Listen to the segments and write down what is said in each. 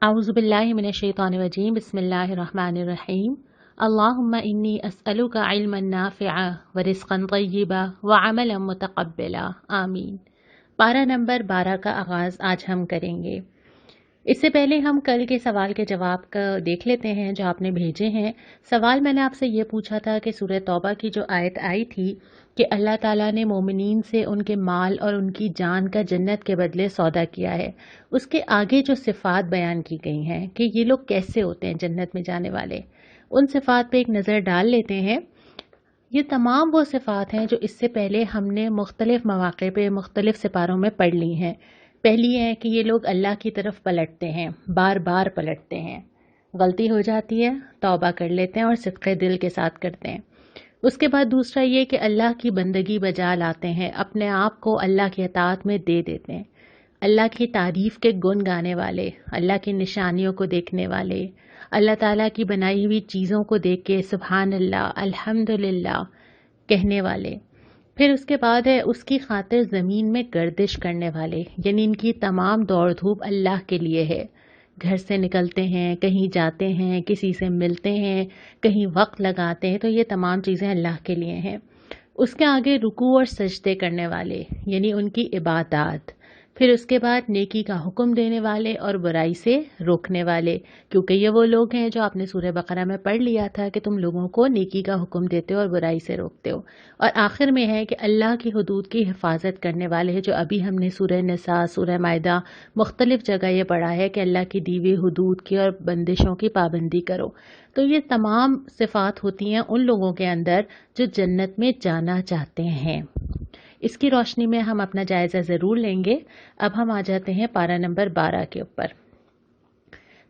أعوذ بالله من الشيطان الرجيم بسم الله الرحمن الرحيم اللهم إني أسألك علما نافعا ورزقا طيبا وعملا متقبلا آمین۔ پارہ نمبر 12 کا آغاز آج ہم کریں گے۔ اس سے پہلے ہم کل کے سوال کے جواب کا دیکھ لیتے ہیں جو آپ نے بھیجے ہیں۔ سوال میں نے آپ سے یہ پوچھا تھا کہ سورہ توبہ کی جو آیت آئی تھی کہ اللہ تعالیٰ نے مومنین سے ان کے مال اور ان کی جان کا جنت کے بدلے سودا کیا ہے، اس کے آگے جو صفات بیان کی گئی ہیں کہ یہ لوگ کیسے ہوتے ہیں جنت میں جانے والے، ان صفات پہ ایک نظر ڈال لیتے ہیں۔ یہ تمام وہ صفات ہیں جو اس سے پہلے ہم نے مختلف مواقع پہ مختلف سپاروں میں پڑھ لی ہیں۔ پہلی ہے کہ یہ لوگ اللہ کی طرف پلٹتے ہیں، بار بار پلٹتے ہیں، غلطی ہو جاتی ہے توبہ کر لیتے ہیں اور صدق دل کے ساتھ کرتے ہیں۔ اس کے بعد دوسرا یہ کہ اللہ کی بندگی بجا لاتے ہیں، اپنے آپ کو اللہ کی اطاعت میں دے دیتے ہیں، اللہ کی تعریف کے گن گانے والے، اللہ کی نشانیوں کو دیکھنے والے، اللہ تعالیٰ کی بنائی ہوئی چیزوں کو دیکھ کے سبحان اللہ الحمدللہ کہنے والے۔ پھر اس کے بعد ہے اس کی خاطر زمین میں گردش کرنے والے، یعنی ان کی تمام دوڑ دھوپ اللہ کے لیے ہے، گھر سے نکلتے ہیں، کہیں جاتے ہیں، کسی سے ملتے ہیں، کہیں وقت لگاتے ہیں، تو یہ تمام چیزیں اللہ کے لیے ہیں۔ اس کے آگے رکوع اور سجدے کرنے والے، یعنی ان کی عبادات۔ پھر اس کے بعد نیکی کا حکم دینے والے اور برائی سے روکنے والے، کیونکہ یہ وہ لوگ ہیں جو آپ نے سورہ بقرہ میں پڑھ لیا تھا کہ تم لوگوں کو نیکی کا حکم دیتے ہو اور برائی سے روکتے ہو۔ اور آخر میں ہے کہ اللہ کی حدود کی حفاظت کرنے والے ہیں، جو ابھی ہم نے سورہ نساء، سورہ مائدہ مختلف جگہ یہ پڑھا ہے کہ اللہ کی دی ہوئی حدود کی اور بندشوں کی پابندی کرو۔ تو یہ تمام صفات ہوتی ہیں ان لوگوں کے اندر جو جنت میں جانا چاہتے ہیں۔ اس کی روشنی میں ہم اپنا جائزہ ضرور لیں گے۔ اب ہم آ جاتے ہیں پارہ نمبر 12 کے اوپر۔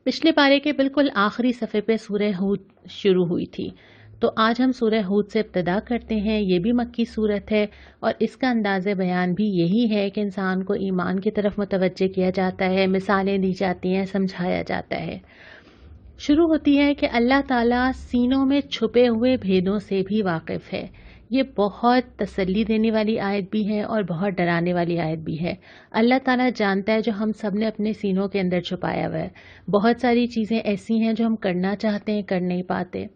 پچھلے پارے کے بالکل آخری صفحے پہ سورہ ہود شروع ہوئی تھی، تو آج ہم سورہ ہود سے ابتدا کرتے ہیں۔ یہ بھی مکی صورت ہے اور اس کا انداز بیان بھی یہی ہے کہ انسان کو ایمان کی طرف متوجہ کیا جاتا ہے، مثالیں دی جاتی ہیں، سمجھایا جاتا ہے۔ شروع ہوتی ہے کہ اللہ تعالیٰ سینوں میں چھپے ہوئے بھیدوں سے بھی واقف ہے۔ یہ بہت تسلی دینے والی آیت بھی ہے اور بہت ڈرانے والی آیت بھی ہے۔ اللہ تعالیٰ جانتا ہے جو ہم سب نے اپنے سینوں کے اندر چھپایا ہوا ہے۔ بہت ساری چیزیں ایسی ہیں جو ہم کرنا چاہتے ہیں کر نہیں پاتے،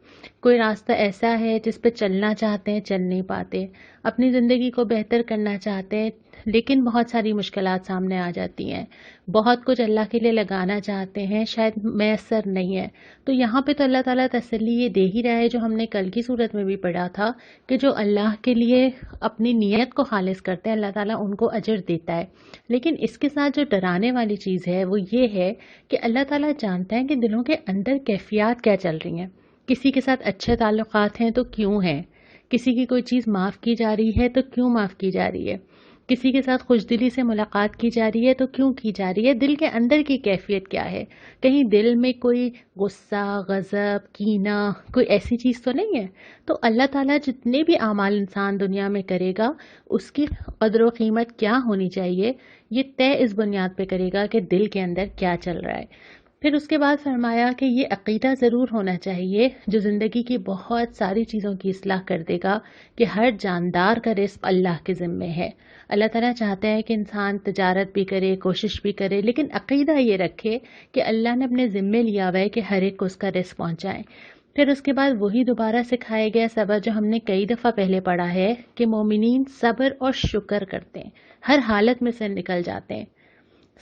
کوئی راستہ ایسا ہے جس پہ چلنا چاہتے ہیں چل نہیں پاتے، اپنی زندگی کو بہتر کرنا چاہتے ہیں لیکن بہت ساری مشکلات سامنے آ جاتی ہیں، بہت کچھ اللہ کے لیے لگانا چاہتے ہیں شاید میسر نہیں ہے۔ تو یہاں پہ تو اللہ تعالیٰ تسلی یہ دے ہی رہا ہے جو ہم نے کل کی صورت میں بھی پڑھا تھا کہ جو اللہ کے لیے اپنی نیت کو خالص کرتے ہیں اللہ تعالیٰ ان کو اجر دیتا ہے۔ لیکن اس کے ساتھ جو ڈرانے والی چیز ہے وہ یہ ہے کہ اللہ تعالیٰ جانتا ہے کہ دلوں کے اندر کیفیات کیا چل رہی ہیں، کسی کے ساتھ اچھے تعلقات ہیں تو کیوں ہیں، کسی کی کوئی چیز معاف کی جا رہی ہے تو کیوں معاف کی جا رہی ہے، کسی کے ساتھ خوش دلی سے ملاقات کی جا رہی ہے تو کیوں کی جا رہی ہے، دل کے اندر کی کیفیت کیا ہے، کہیں دل میں کوئی غصہ، غضب، کینہ، کوئی ایسی چیز تو نہیں ہے۔ تو اللہ تعالیٰ جتنے بھی اعمال انسان دنیا میں کرے گا اس کی قدر و قیمت کیا ہونی چاہیے یہ طے اس بنیاد پہ کرے گا کہ دل کے اندر کیا چل رہا ہے۔ پھر اس کے بعد فرمایا کہ یہ عقیدہ ضرور ہونا چاہیے جو زندگی کی بہت ساری چیزوں کی اصلاح کر دے گا کہ ہر جاندار کا رزق اللہ کے ذمے ہے۔ اللہ تعالیٰ چاہتا ہے کہ انسان تجارت بھی کرے، کوشش بھی کرے، لیکن عقیدہ یہ رکھے کہ اللہ نے اپنے ذمے لیا ہوا ہے کہ ہر ایک کو اس کا رزق پہنچائے۔ پھر اس کے بعد وہی دوبارہ سکھایا گیا سبق جو ہم نے کئی دفعہ پہلے پڑھا ہے کہ مومنین صبر اور شکر کرتے ہیں، ہر حالت میں سے نکل جاتے ہیں۔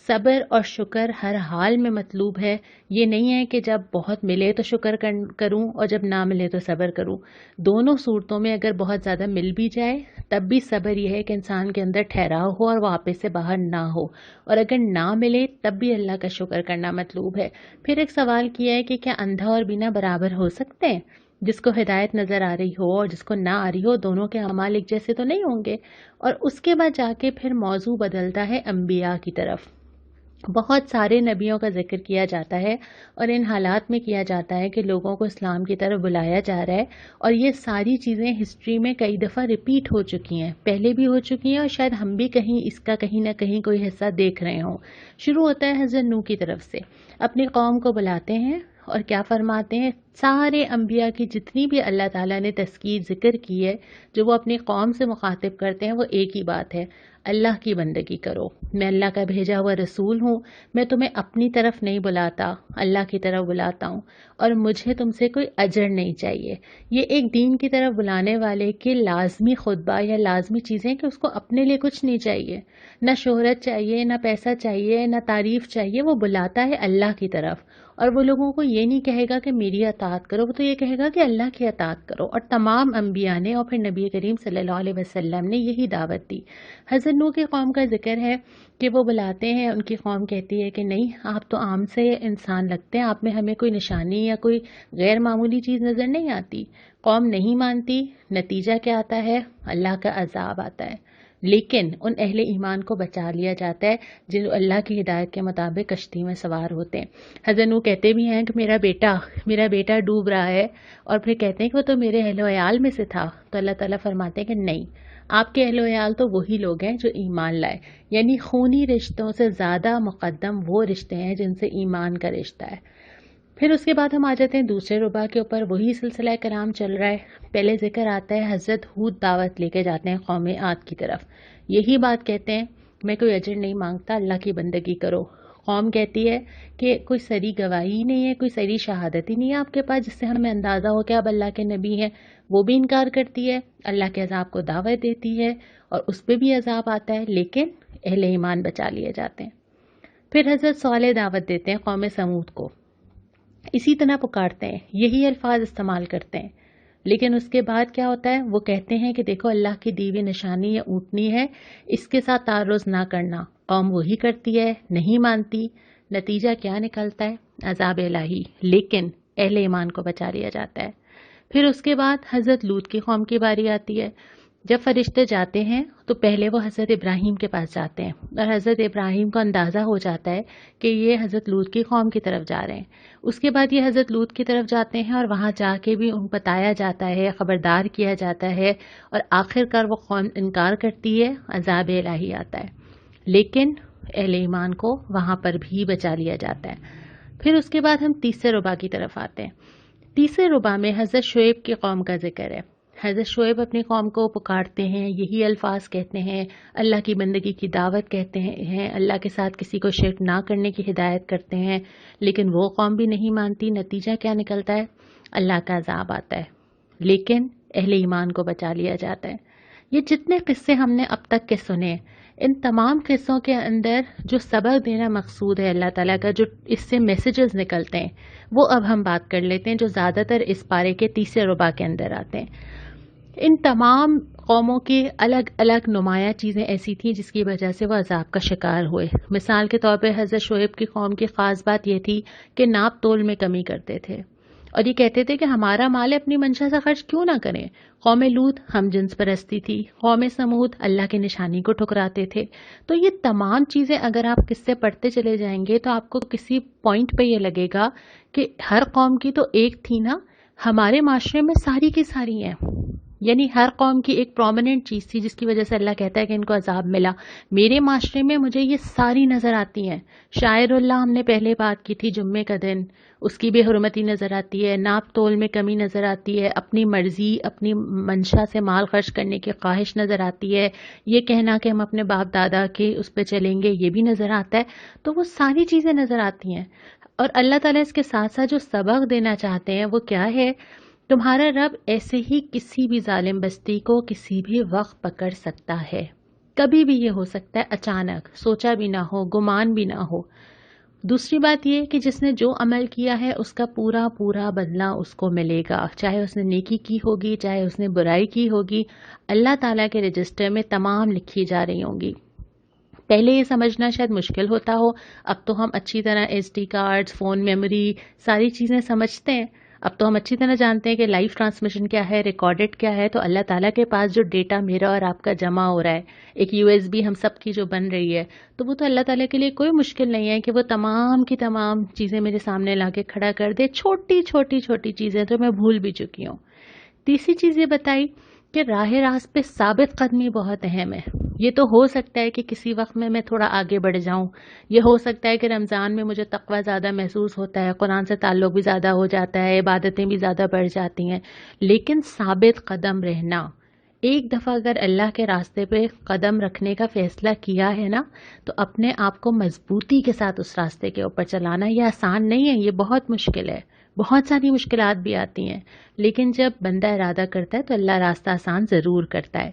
صبر اور شکر ہر حال میں مطلوب ہے، یہ نہیں ہے کہ جب بہت ملے تو شکر کروں اور جب نہ ملے تو صبر کروں۔ دونوں صورتوں میں اگر بہت زیادہ مل بھی جائے تب بھی صبر یہ ہے کہ انسان کے اندر ٹھہراؤ ہو اور واپس سے باہر نہ ہو، اور اگر نہ ملے تب بھی اللہ کا شکر کرنا مطلوب ہے۔ پھر ایک سوال کیا ہے کہ کیا اندھا اور بینا برابر ہو سکتے ہیں؟ جس کو ہدایت نظر آ رہی ہو اور جس کو نہ آ رہی ہو، دونوں کے اعمال ایک جیسے تو نہیں ہوں گے۔ اور اس کے بعد جا کے پھر موضوع بدلتا ہے انبیاء کی طرف۔ بہت سارے نبیوں کا ذکر کیا جاتا ہے اور ان حالات میں کیا جاتا ہے کہ لوگوں کو اسلام کی طرف بلایا جا رہا ہے، اور یہ ساری چیزیں ہسٹری میں کئی دفعہ ریپیٹ ہو چکی ہیں، پہلے بھی ہو چکی ہیں اور شاید ہم بھی کہیں اس کا کہیں نہ کہیں کوئی حصہ دیکھ رہے ہوں۔ شروع ہوتا ہے حضرت نوح کی طرف سے، اپنی قوم کو بلاتے ہیں اور کیا فرماتے ہیں، سارے انبیاء کی جتنی بھی اللہ تعالیٰ نے تذکیر ذکر کی ہے، جو وہ اپنی قوم سے مخاطب کرتے ہیں، وہ ایک ہی بات ہے، اللہ کی بندگی کرو، میں اللہ کا بھیجا ہوا رسول ہوں، میں تمہیں اپنی طرف نہیں بلاتا، اللہ کی طرف بلاتا ہوں، اور مجھے تم سے کوئی اجر نہیں چاہیے۔ یہ ایک دین کی طرف بلانے والے کے لازمی خطبہ یا لازمی چیزیں کہ اس کو اپنے لیے کچھ نہیں چاہیے، نہ شہرت چاہیے، نہ پیسہ چاہیے، نہ تعریف چاہیے، وہ بلاتا ہے اللہ کی طرف۔ اور وہ لوگوں کو یہ نہیں کہے گا کہ میری اطاعت کرو، وہ تو یہ کہے گا کہ اللہ کی اطاعت کرو۔ اور تمام انبیاء نے اور پھر نبی کریم صلی اللہ علیہ وسلم نے یہی دعوت دی۔ حضرت نوح کی قوم کا ذکر ہے کہ وہ بلاتے ہیں، ان کی قوم کہتی ہے کہ نہیں، آپ تو عام سے انسان لگتے ہیں، آپ میں ہمیں کوئی نشانی یا کوئی غیر معمولی چیز نظر نہیں آتی۔ قوم نہیں مانتی، نتیجہ کیا آتا ہے؟ اللہ کا عذاب آتا ہے۔ لیکن ان اہل ایمان کو بچا لیا جاتا ہے جو اللہ کی ہدایت کے مطابق کشتی میں سوار ہوتے ہیں۔ حضرت نوح کہتے بھی ہیں کہ میرا بیٹا ڈوب رہا ہے، اور پھر کہتے ہیں کہ وہ تو میرے اہل و عیال میں سے تھا، تو اللہ تعالیٰ فرماتے ہیں کہ نہیں، آپ کے اہل و عیال تو وہی لوگ ہیں جو ایمان لائے، یعنی خونی رشتوں سے زیادہ مقدم وہ رشتے ہیں جن سے ایمان کا رشتہ ہے۔ پھر اس کے بعد ہم آ جاتے ہیں دوسرے ربع کے اوپر، وہی سلسلہ کرام چل رہا ہے۔ پہلے ذکر آتا ہے حضرت ہود دعوت لے کے جاتے ہیں قوم عاد کی طرف، یہی بات کہتے ہیں میں کوئی اجر نہیں مانگتا، اللہ کی بندگی کرو۔ قوم کہتی ہے کہ کوئی سری گواہی نہیں ہے، کوئی سری شہادت ہی نہیں ہے آپ کے پاس جس سے ہمیں اندازہ ہو کہ آپ اللہ کے نبی ہیں، وہ بھی انکار کرتی ہے، اللہ کے عذاب کو دعوت دیتی ہے، اور اس پہ بھی عذاب آتا ہے، لیکن اہل ایمان بچا لیے جاتے ہیں۔ پھر حضرت صالح دعوت دیتے ہیں قوم سمود کو، اسی طرح پکارتے ہیں، یہی الفاظ استعمال کرتے ہیں، لیکن اس کے بعد کیا ہوتا ہے؟ وہ کہتے ہیں کہ دیکھو اللہ کی دی ہوئی نشانی یا اونٹنی ہے، اس کے ساتھ تعرض نہ کرنا۔ قوم وہی کرتی ہے، نہیں مانتی، نتیجہ کیا نکلتا ہے؟ عذاب الہی، لیکن اہل ایمان کو بچا لیا جاتا ہے۔ پھر اس کے بعد حضرت لوط کی قوم کی باری آتی ہے۔ جب فرشتے جاتے ہیں تو پہلے وہ حضرت ابراہیم کے پاس جاتے ہیں، اور حضرت ابراہیم کو اندازہ ہو جاتا ہے کہ یہ حضرت لوط کی قوم کی طرف جا رہے ہیں۔ اس کے بعد یہ حضرت لوط کی طرف جاتے ہیں، اور وہاں جا کے بھی ان بتایا جاتا ہے، خبردار کیا جاتا ہے، اور آخر کار وہ قوم انکار کرتی ہے، عذاب الہی آتا ہے، لیکن اہل ایمان کو وہاں پر بھی بچا لیا جاتا ہے۔ پھر اس کے بعد ہم تیسرے ربع کی طرف آتے ہیں۔ تیسرے ربع میں حضرت شعیب کی قوم کا ذکر ہے۔ حضرت شعیب اپنی قوم کو پکارتے ہیں، یہی الفاظ کہتے ہیں، اللہ کی بندگی کی دعوت کہتے ہیں، اللہ کے ساتھ کسی کو شرک نہ کرنے کی ہدایت کرتے ہیں، لیکن وہ قوم بھی نہیں مانتی، نتیجہ کیا نکلتا ہے؟ اللہ کا عذاب آتا ہے، لیکن اہل ایمان کو بچا لیا جاتا ہے۔ یہ جتنے قصے ہم نے اب تک کے سنے، ان تمام قصوں کے اندر جو سبق دینا مقصود ہے اللہ تعالیٰ کا، جو اس سے میسیجز نکلتے ہیں، وہ اب ہم بات کر لیتے ہیں، جو زیادہ تر اس پارے کے تیسرے ربع کے اندر آتے ہیں۔ ان تمام قوموں کی الگ الگ نمایاں چیزیں ایسی تھیں جس کی وجہ سے وہ عذاب کا شکار ہوئے۔ مثال کے طور پہ حضرت شعیب کی قوم کی خاص بات یہ تھی کہ ناپ تول میں کمی کرتے تھے، اور یہ کہتے تھے کہ ہمارا مال اپنی منشا سے خرچ کیوں نہ کریں۔ قوم لوط ہم جنس پرستی تھی، قوم سمود اللہ کی نشانی کو ٹھکراتے تھے۔ تو یہ تمام چیزیں اگر آپ قصے پڑھتے چلے جائیں گے تو آپ کو کسی پوائنٹ پہ یہ لگے گا کہ ہر قوم کی تو ایک تھی نا، ہمارے معاشرے میں ساری کی ساری ہیں، یعنی ہر قوم کی ایک پرومیننٹ چیز تھی جس کی وجہ سے اللہ کہتا ہے کہ ان کو عذاب ملا۔ میرے معاشرے میں مجھے یہ ساری نظر آتی ہیں۔ شاعر اللہ ہم نے پہلے بات کی تھی، جمعے کا دن، اس کی بے حرمتی نظر آتی ہے، ناپ تول میں کمی نظر آتی ہے، اپنی مرضی اپنی منشا سے مال خرچ کرنے کی خواہش نظر آتی ہے، یہ کہنا کہ ہم اپنے باپ دادا کے اس پہ چلیں گے یہ بھی نظر آتا ہے۔ تو وہ ساری چیزیں نظر آتی ہیں، اور اللہ تعالیٰ اس کے ساتھ ساتھ جو سبق دینا چاہتے ہیں وہ کیا ہے؟ تمہارا رب ایسے ہی کسی بھی ظالم بستی کو کسی بھی وقت پکڑ سکتا ہے، کبھی بھی یہ ہو سکتا ہے، اچانک، سوچا بھی نہ ہو، گمان بھی نہ ہو۔ دوسری بات یہ کہ جس نے جو عمل کیا ہے اس کا پورا پورا بدلہ اس کو ملے گا، چاہے اس نے نیکی کی ہوگی چاہے اس نے برائی کی ہوگی، اللہ تعالیٰ کے رجسٹر میں تمام لکھی جا رہی ہوں گی۔ پہلے یہ سمجھنا شاید مشکل ہوتا ہو، اب تو ہم اچھی طرح S D cards, phone memory, ساری چیزیں سمجھتے ہیں، اب تو ہم اچھی طرح جانتے ہیں کہ لائف ٹرانسمیشن کیا ہے، ریکارڈڈ کیا ہے۔ تو اللہ تعالیٰ کے پاس جو ڈیٹا میرا اور آپ کا جمع ہو رہا ہے، ایک یو ایس بی ہم سب کی جو بن رہی ہے، تو وہ تو اللہ تعالیٰ کے لیے کوئی مشکل نہیں ہے کہ وہ تمام کی تمام چیزیں میرے سامنے لا کے کھڑا کر دے، چھوٹی چھوٹی چھوٹی چیزیں تو میں بھول بھی چکی ہوں۔ تیسری چیز یہ بتائی کہ راہ راست پہ ثابت قدمی بہت اہم ہے۔ یہ تو ہو سکتا ہے کہ کسی وقت میں تھوڑا آگے بڑھ جاؤں، یہ ہو سکتا ہے کہ رمضان میں مجھے تقویٰ زیادہ محسوس ہوتا ہے، قرآن سے تعلق بھی زیادہ ہو جاتا ہے، عبادتیں بھی زیادہ بڑھ جاتی ہیں، لیکن ثابت قدم رہنا، ایک دفعہ اگر اللہ کے راستے پہ قدم رکھنے کا فیصلہ کیا ہے نا، تو اپنے آپ کو مضبوطی کے ساتھ اس راستے کے اوپر چلانا یہ آسان نہیں ہے، یہ بہت مشکل ہے، بہت ساری مشکلات بھی آتی ہیں، لیکن جب بندہ ارادہ کرتا ہے تو اللہ راستہ آسان ضرور کرتا ہے۔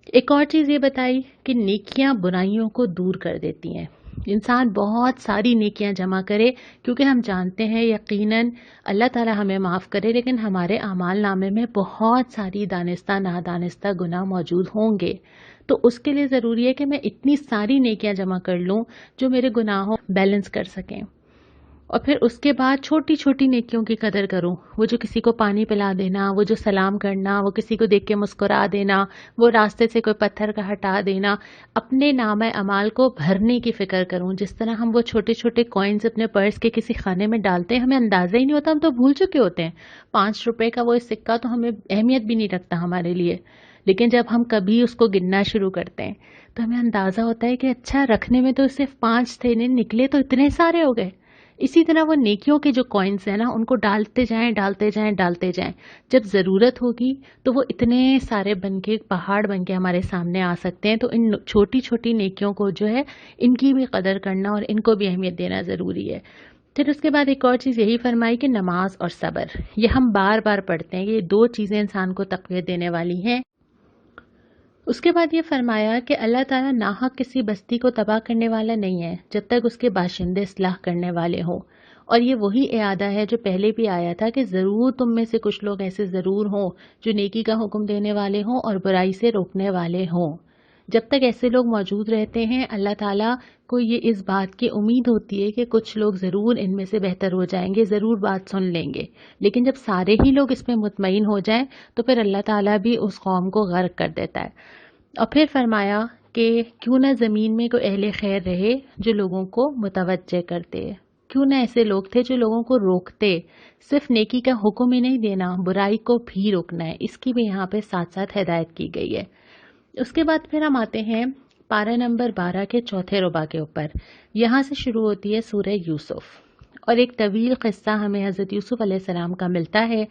ایک اور چیز یہ بتائی کہ نیکیاں برائیوں کو دور کر دیتی ہیں۔ انسان بہت ساری نیکیاں جمع کرے، کیونکہ ہم جانتے ہیں یقیناً اللہ تعالی ہمیں معاف کرے، لیکن ہمارے اعمال نامے میں بہت ساری دانستہ نادانستہ گناہ موجود ہوں گے، تو اس کے لیے ضروری ہے کہ میں اتنی ساری نیکیاں جمع کر لوں جو میرے گناہوں بیلنس کر سکیں، اور پھر اس کے بعد چھوٹی چھوٹی نیکیوں کی قدر کروں، وہ جو کسی کو پانی پلا دینا، وہ جو سلام کرنا، وہ کسی کو دیکھ کے مسکرا دینا، وہ راستے سے کوئی پتھر کا ہٹا دینا، اپنے نامہ اعمال کو بھرنے کی فکر کروں۔ جس طرح ہم وہ چھوٹے چھوٹے کوئنز اپنے پرس کے کسی خانے میں ڈالتے ہیں، ہمیں اندازہ ہی نہیں ہوتا، ہم تو بھول چکے ہوتے ہیں۔ 5 روپے کا وہ سکہ تو ہمیں اہمیت بھی نہیں رکھتا ہمارے لیے، لیکن جب ہم کبھی اس کو گننا شروع کرتے ہیں تو ہمیں اندازہ ہوتا ہے کہ اچھا رکھنے میں تو صرف 5 تھے، نکلے تو اتنے سارے ہو گئے۔ اسی طرح وہ نیکیوں کے جو کوئنز ہیں نا، ان کو ڈالتے جائیں ڈالتے جائیں ڈالتے جائیں، جب ضرورت ہوگی تو وہ اتنے سارے بن کے پہاڑ بن کے ہمارے سامنے آ سکتے ہیں۔ تو ان چھوٹی چھوٹی نیکیوں کو جو ہے ان کی بھی قدر کرنا اور ان کو بھی اہمیت دینا ضروری ہے۔ پھر اس کے بعد ایک اور چیز یہی فرمائی کہ نماز اور صبر، یہ ہم بار بار پڑھتے ہیں، یہ 2 چیزیں انسان کو تقویت دینے والی ہیں۔ اس کے بعد یہ فرمایا کہ اللہ تعالیٰ ناحق کسی بستی کو تباہ کرنے والا نہیں ہے جب تک اس کے باشندے اصلاح کرنے والے ہوں، اور یہ وہی اعادہ ہے جو پہلے بھی آیا تھا کہ ضرور تم میں سے کچھ لوگ ایسے ضرور ہوں جو نیکی کا حکم دینے والے ہوں اور برائی سے روکنے والے ہوں۔ جب تک ایسے لوگ موجود رہتے ہیں، اللہ تعالیٰ کو یہ اس بات کی امید ہوتی ہے کہ کچھ لوگ ضرور ان میں سے بہتر ہو جائیں گے، ضرور بات سن لیں گے، لیکن جب سارے ہی لوگ اس میں مطمئن ہو جائیں تو پھر اللہ تعالیٰ بھی اس قوم کو غرق کر دیتا ہے۔ اور پھر فرمایا کہ کیوں نہ زمین میں کوئی اہل خیر رہے جو لوگوں کو متوجہ کرتے، کیوں نہ ایسے لوگ تھے جو لوگوں کو روکتے، صرف نیکی کا حکم ہی نہیں دینا، برائی کو بھی روکنا ہے، اس کی بھی یہاں پہ ساتھ ساتھ ہدایت کی گئی ہے۔ اس کے بعد پھر ہم آتے ہیں پارہ نمبر 12 کے چوتھے ربع کے اوپر۔ یہاں سے شروع ہوتی ہے سورہ یوسف، اور ایک طویل قصہ ہمیں حضرت یوسف علیہ السلام کا ملتا ہے۔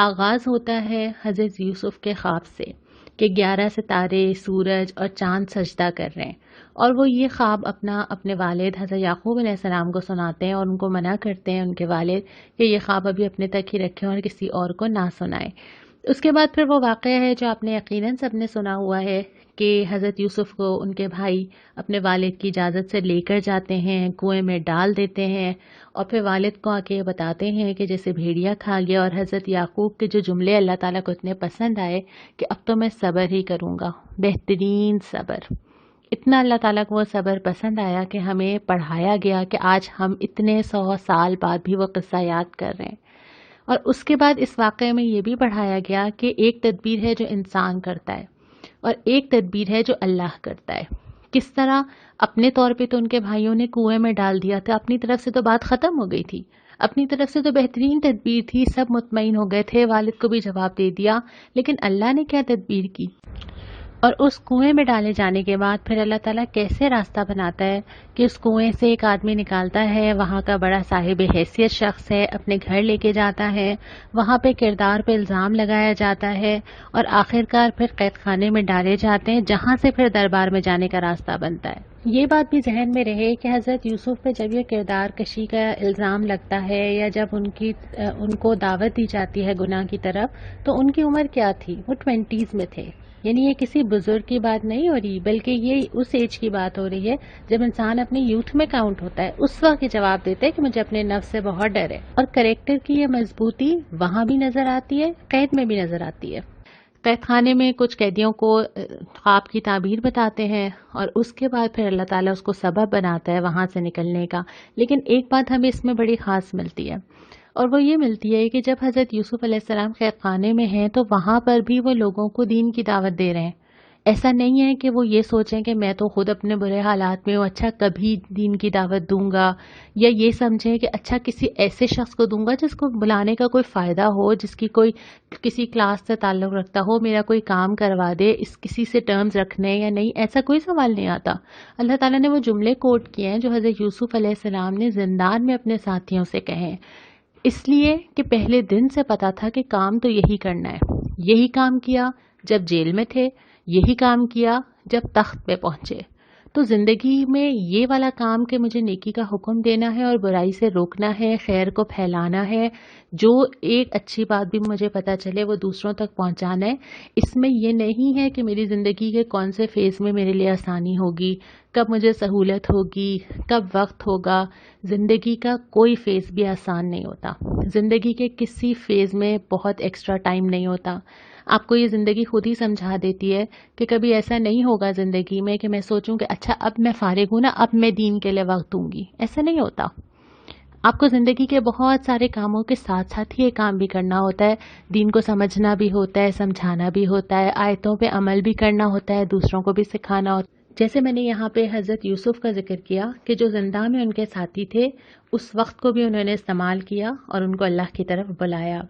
آغاز ہوتا ہے حضرت یوسف کے خواب سے کہ 11 ستارے، سورج اور چاند سجدہ کر رہے ہیں، اور وہ یہ خواب اپنے والد حضرت یعقوب علیہ السلام کو سناتے ہیں، اور ان کو منع کرتے ہیں ان کے والد کہ یہ خواب ابھی اپنے تک ہی رکھیں اور کسی اور کو نہ سنائیں۔ اس کے بعد پھر وہ واقعہ ہے جو آپ نے یقیناً سب نے سنا ہوا ہے کہ حضرت یوسف کو ان کے بھائی اپنے والد کی اجازت سے لے کر جاتے ہیں، کنویں میں ڈال دیتے ہیں، اور پھر والد کو آ کے بتاتے ہیں کہ جیسے بھیڑیا کھا گیا، اور حضرت یعقوب کے جو جملے اللہ تعالیٰ کو اتنے پسند آئے کہ اب تو میں صبر ہی کروں گا، بہترین صبر۔ اتنا اللہ تعالیٰ کو وہ صبر پسند آیا کہ ہمیں پڑھایا گیا کہ آج ہم اتنے 100 سال بعد بھی وہ قصہ یاد کر رہے ہیں۔ اور اس کے بعد اس واقعے میں یہ بھی پڑھایا گیا کہ ایک تدبیر ہے جو انسان کرتا ہے اور ایک تدبیر ہے جو اللہ کرتا ہے۔ کس طرح اپنے طور پہ تو ان کے بھائیوں نے کنویں میں ڈال دیا تھا، اپنی طرف سے تو بات ختم ہو گئی تھی، اپنی طرف سے تو بہترین تدبیر تھی، سب مطمئن ہو گئے تھے، والد کو بھی جواب دے دیا، لیکن اللہ نے کیا تدبیر کی، اور اس کنویں میں ڈالے جانے کے بعد پھر اللہ تعالیٰ کیسے راستہ بناتا ہے کہ اس کنویں سے ایک آدمی نکالتا ہے، وہاں کا بڑا صاحب حیثیت شخص ہے، اپنے گھر لے کے جاتا ہے، وہاں پہ کردار پہ الزام لگایا جاتا ہے، اور آخرکار پھر قید خانے میں ڈالے جاتے ہیں، جہاں سے پھر دربار میں جانے کا راستہ بنتا ہے۔ یہ بات بھی ذہن میں رہے کہ حضرت یوسف پہ جب یہ کردار کشی کا الزام لگتا ہے یا جب ان کو دعوت دی جاتی ہے گناہ کی طرف، تو ان کی عمر کیا تھی؟ وہ 20s میں تھے، یعنی یہ کسی بزرگ کی بات نہیں ہو رہی، بلکہ یہ اس ایج کی بات ہو رہی ہے جب انسان اپنے یوتھ میں کاؤنٹ ہوتا ہے۔ اس وقت یہ جواب دیتے ہیں کہ مجھے اپنے نفس سے بہت ڈر ہے، اور کریکٹر کی یہ مضبوطی وہاں بھی نظر آتی ہے، قید میں بھی نظر آتی ہے۔ قید خانے میں کچھ قیدیوں کو خواب کی تعبیر بتاتے ہیں، اور اس کے بعد پھر اللہ تعالیٰ اس کو سبب بناتا ہے وہاں سے نکلنے کا۔ لیکن ایک بات ہمیں اس میں بڑی خاص ملتی ہے، اور وہ یہ ملتی ہے کہ جب حضرت یوسف علیہ السلام قید خانے میں ہیں تو وہاں پر بھی وہ لوگوں کو دین کی دعوت دے رہے ہیں، ایسا نہیں ہے کہ وہ یہ سوچیں کہ میں تو خود اپنے برے حالات میں ہوں، اچھا کبھی دین کی دعوت دوں گا، یا یہ سمجھیں کہ اچھا کسی ایسے شخص کو دوں گا جس کو بلانے کا کوئی فائدہ ہو، جس کی کوئی کسی کلاس سے تعلق رکھتا ہو، میرا کوئی کام کروا دے، اس کسی سے ٹرمز رکھنے یا نہیں، ایسا کوئی سوال نہیں آتا۔ اللہ تعالیٰ نے وہ جملے کوٹ کیے ہیں جو حضرت یوسف علیہ السلام نے زندان میں اپنے ساتھیوں سے کہیں، اس لیے کہ پہلے دن سے پتا تھا کہ کام تو یہی کرنا ہے۔ یہی کام کیا جب جیل میں تھے، یہی کام کیا جب تخت پہ پہنچے۔ تو زندگی میں یہ والا کام کہ مجھے نیکی کا حکم دینا ہے اور برائی سے روکنا ہے، خیر کو پھیلانا ہے، جو ایک اچھی بات بھی مجھے پتہ چلے وہ دوسروں تک پہنچانا ہے، اس میں یہ نہیں ہے کہ میری زندگی کے کون سے فیز میں میرے لیے آسانی ہوگی، کب مجھے سہولت ہوگی، کب وقت ہوگا۔ زندگی کا کوئی فیز بھی آسان نہیں ہوتا، زندگی کے کسی فیز میں بہت ایکسٹرا ٹائم نہیں ہوتا۔ آپ کو یہ زندگی خود ہی سمجھا دیتی ہے کہ کبھی ایسا نہیں ہوگا زندگی میں کہ میں سوچوں کہ اچھا اب میں فارغ ہوں نا، اب میں دین کے لیے وقت دوں گی، ایسا نہیں ہوتا۔ آپ کو زندگی کے بہت سارے کاموں کے ساتھ ساتھ ہی یہ کام بھی کرنا ہوتا ہے، دین کو سمجھنا بھی ہوتا ہے، سمجھانا بھی ہوتا ہے، آیتوں پہ عمل بھی کرنا ہوتا ہے، دوسروں کو بھی سکھانا ہوتا ہے۔ جیسے میں نے یہاں پہ حضرت یوسف کا ذکر کیا کہ جو زندان میں ان کے ساتھی تھے، اس وقت کو بھی انہوں نے استعمال کیا اور ان کو اللہ کی طرف بلایا۔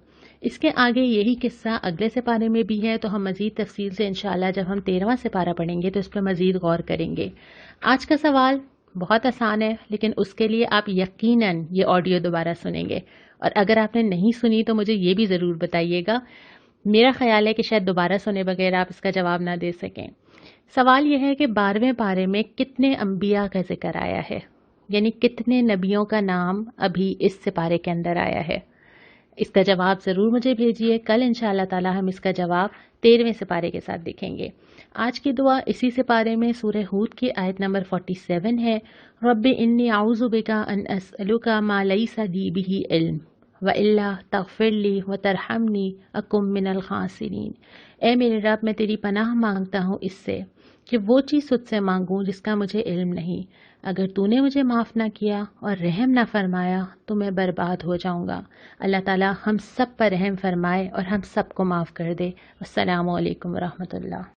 اس کے آگے یہی قصہ اگلے سپارے میں بھی ہے، تو ہم مزید تفصیل سے انشاءاللہ جب ہم 13واں سپارہ پڑھیں گے تو اس پہ مزید غور کریں گے۔ آج کا سوال بہت آسان ہے، لیکن اس کے لیے آپ یقیناً یہ آڈیو دوبارہ سنیں گے، اور اگر آپ نے نہیں سنی تو مجھے یہ بھی ضرور بتائیے گا۔ میرا خیال ہے کہ شاید دوبارہ سنے بغیر آپ اس کا جواب نہ دے سکیں۔ سوال یہ ہے کہ 12ویں پارے میں کتنے انبیاء کا ذکر آیا ہے، یعنی کتنے نبیوں کا نام ابھی اس سپارے کے اندر آیا ہے۔ اس کا جواب ضرور مجھے بھیجیے، کل انشاءاللہ تعالی ہم اس کا جواب 13ویں سپارے کے ساتھ دیکھیں گے۔ آج کی دعا اسی سپارے میں سورہ ہود کی آیت نمبر 47 ہے، رب انی اعوذ بک ان اسألک ما لیس لی بہ علم والا تغفر لی وترحمنی اکن من الخاسرین۔ اے میرے رب، میں تیری پناہ مانگتا ہوں اس سے کہ وہ چیز تجھ سے مانگوں جس کا مجھے علم نہیں، اگر تو نے مجھے معاف نہ کیا اور رحم نہ فرمایا تو میں برباد ہو جاؤں گا۔ اللہ تعالی ہم سب پر رحم فرمائے اور ہم سب کو معاف کر دے۔ السلام علیکم ورحمۃ اللہ۔